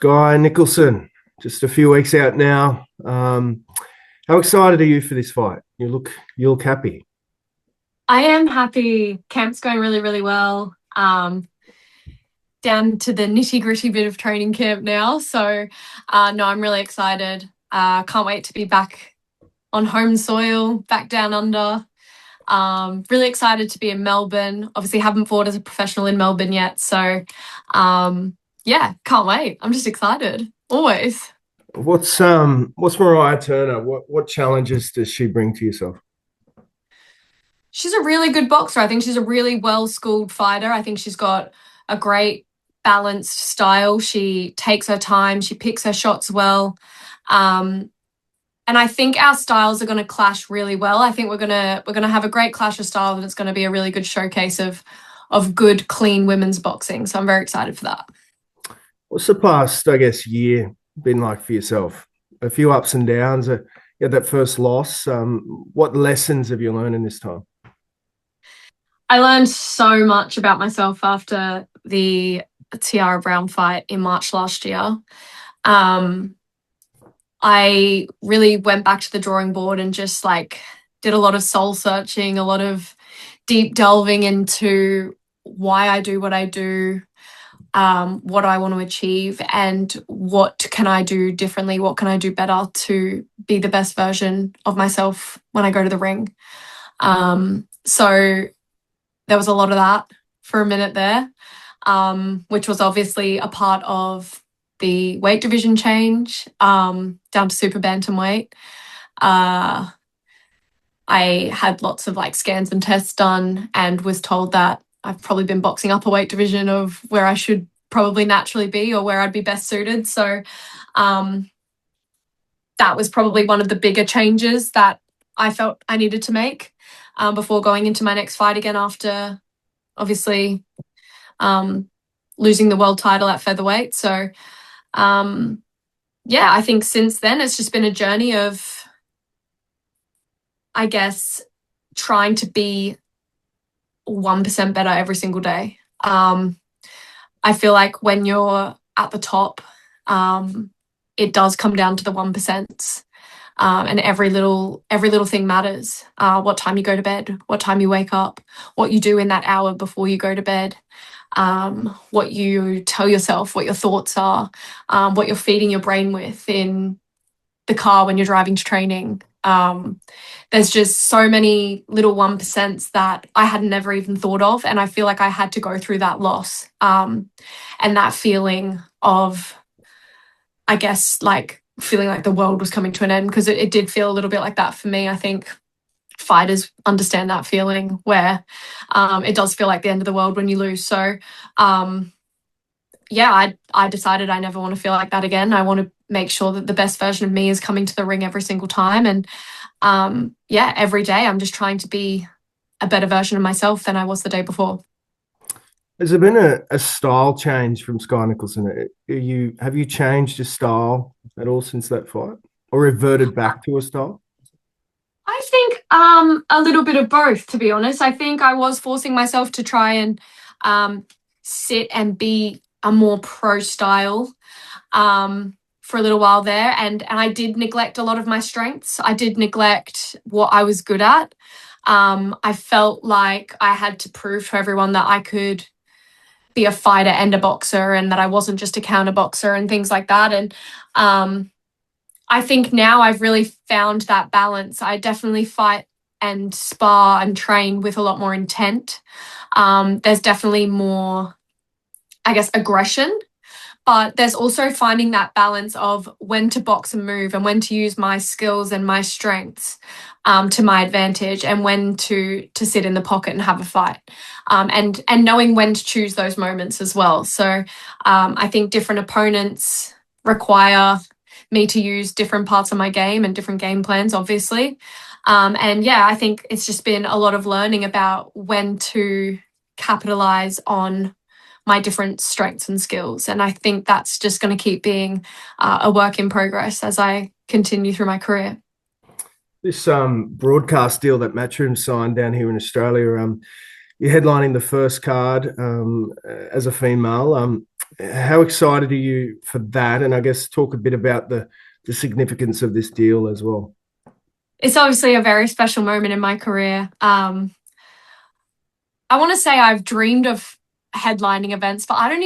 Skye Nicolson, just a few weeks out now. How excited are you for this fight? You look happy. I am happy. Camp's going really, really well. Down to the nitty gritty bit of training camp now. So, no, I'm really excited. Can't wait to be back on home soil, back down under. Really excited to be in Melbourne. Obviously, haven't fought as a professional in Melbourne yet. So, yeah, can't wait. I'm just excited. Always. What's Mariah Turner? What challenges does she bring to yourself? She's a really good boxer. I think she's a really well-schooled fighter. I think she's got a great balanced style. She takes her time. She picks her shots well. Um, and I think our styles are going to clash really well. I think we're gonna have a great clash of styles, and it's going to be a really good showcase of good, clean women's boxing. So I'm very excited for that. What's the past, I guess, year been like for yourself? A few ups and downs. You had that first loss. What lessons have you learned in this time? I learned so much about myself after the Tiara Brown fight in March last year. Um, I really went back to the drawing board and just like did a lot of soul searching, a lot of deep delving into why I do what I do, what I want to achieve, and what can I do differently, what can I do better to be the best version of myself when I go to the ring. So there was a lot of that for a minute there, which was obviously a part of the weight division change down to super bantamweight. Uh, I had lots of like scans and tests done and was told that I've probably been boxing up a weight division of where I should probably naturally be or where I'd be best suited. So um, that was probably one of the bigger changes that I felt I needed to make before going into my next fight again after obviously um, losing the world title at featherweight. So um, yeah, I think since then it's just been a journey of, I guess, trying to be 1% better every single day. I feel like when you're at the top, it does come down to the 1%. And every little thing matters. What time you go to bed, what time you wake up, what you do in that hour before you go to bed, what you tell yourself, what your thoughts are, what you're feeding your brain with in the car when you're driving to training. There's just so many little 1% that I had never even thought of. And I feel like I had to go through that loss and that feeling of, I guess, like feeling like the world was coming to an end, because it did feel a little bit like that for me. I think fighters understand that feeling where it does feel like the end of the world when you lose. So um, yeah, I decided I never want to feel like that again. I want to make sure that the best version of me is coming to the ring every single time. And yeah, every day I'm just trying to be a better version of myself than I was the day before. Has there been a style change from Skye Nicolson? Have you changed your style at all since that fight, or reverted back to a style? I think a little bit of both, to be honest. I think I was forcing myself to try and sit and be a more pro style for a little while there. And I did neglect a lot of my strengths. I did neglect what I was good at. I felt like I had to prove to everyone that I could be a fighter and a boxer, and that I wasn't just a counter boxer and things like that. And I think now I've really found that balance. I definitely fight and spar and train with a lot more intent. There's definitely more, I guess, aggression, but there's also finding that balance of when to box and move and when to use my skills and my strengths to my advantage, and when to sit in the pocket and have a fight, and knowing when to choose those moments as well. So I think different opponents require me to use different parts of my game and different game plans, obviously. And yeah, I think it's just been a lot of learning about when to capitalize on my different strengths and skills. And I think that's just going to keep being a work in progress as I continue through my career. This broadcast deal that Matchroom signed down here in Australia, you're headlining the first card as a female. How excited are you for that? And I guess talk a bit about the significance of this deal as well. It's obviously a very special moment in my career. I want to say I've dreamed of headlining events, but I don't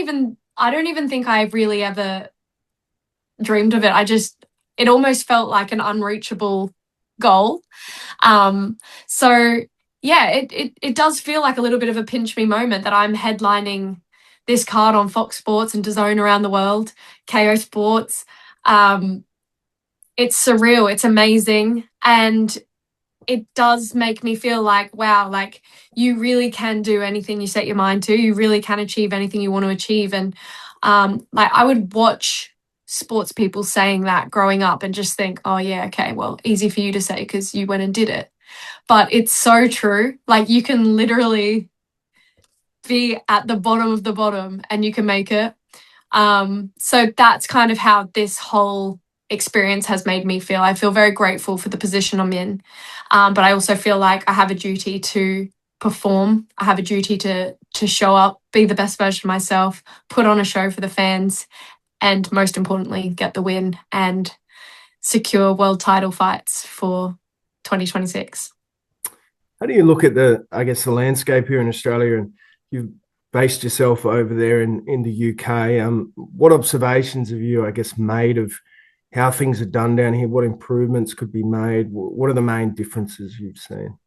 even think I've really ever dreamed of it. It almost felt like an unreachable goal. Um, so yeah, it does feel like a little bit of a pinch me moment that I'm headlining this card on Fox Sports and DAZN around the world, KO Sports. Um, it's surreal, it's amazing, and it does make me feel like, wow, like you really can do anything you set your mind to. You really can achieve anything you want to achieve. And like I would watch sports people saying that growing up and just think, oh yeah, okay, well, easy for you to say because you went and did it. But it's so true. Like you can literally be at the bottom of the bottom and you can make it. So that's kind of how this whole experience has made me feel. I feel very grateful for the position I'm in, but I also feel like I have a duty to perform. I have a duty to show up, be the best version of myself, put on a show for the fans, and most importantly, get the win and secure world title fights for 2026. How do you look at I guess, the landscape here in Australia, and you've based yourself over there in the UK? What observations have you, I guess, made of how things are done down here? What improvements could be made? What are the main differences you've seen?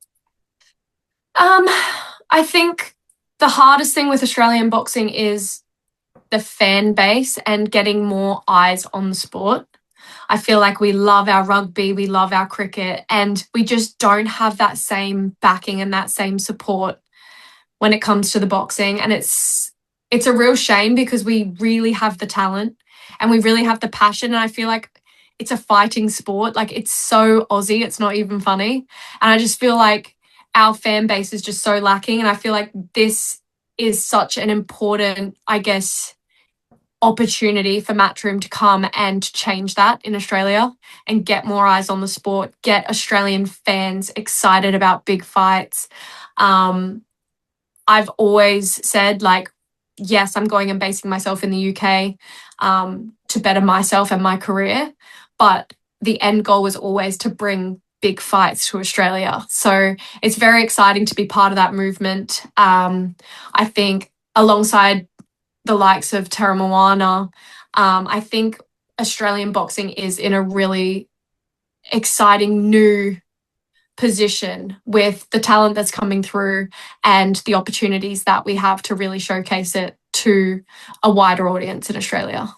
Um, I think the hardest thing with Australian boxing is the fan base and getting more eyes on the sport. I feel like we love our rugby, we love our cricket, and we just don't have that same backing and that same support when it comes to the boxing. And it's a real shame because we really have the talent and we really have the passion. And I feel like it's a fighting sport. Like it's so Aussie, it's not even funny. And I just feel like our fan base is just so lacking. And I feel like this is such an important, I guess, opportunity for Matchroom to come and change that in Australia and get more eyes on the sport, get Australian fans excited about big fights. Um, I've always said, like, yes, I'm going and basing myself in the UK to better myself and my career, but the end goal was always to bring big fights to Australia. So it's very exciting to be part of that movement. I think alongside the likes of Terra Moana, I think Australian boxing is in a really exciting new position with the talent that's coming through and the opportunities that we have to really showcase it to a wider audience in Australia.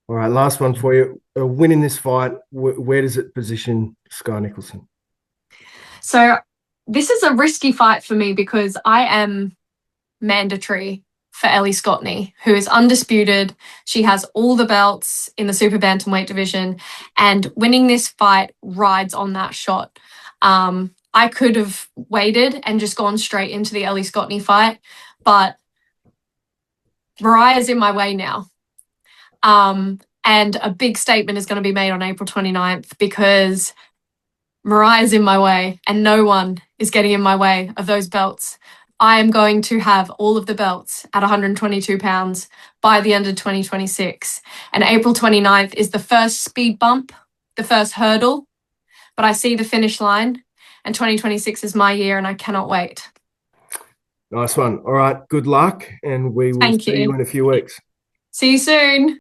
All right, last one for you. Winning this fight, where does it position Skye Nicolson? So this is a risky fight for me because I am mandatory for Ellie Scotney, who is undisputed. She has all the belts in the super bantamweight division, and winning this fight rides on that shot. I could have waited and just gone straight into the Ellie Scotney fight, but Mariah's in my way now. And a big statement is going to be made on April 29th because Mariah's in my way and no one is getting in my way of those belts. I am going to have all of the belts at 122 pounds by the end of 2026. And April 29th is the first speed bump, the first hurdle, but I see the finish line and 2026 is my year and I cannot wait. Nice one. All right, good luck, and we will Thank see you you. in a few weeks. See you soon.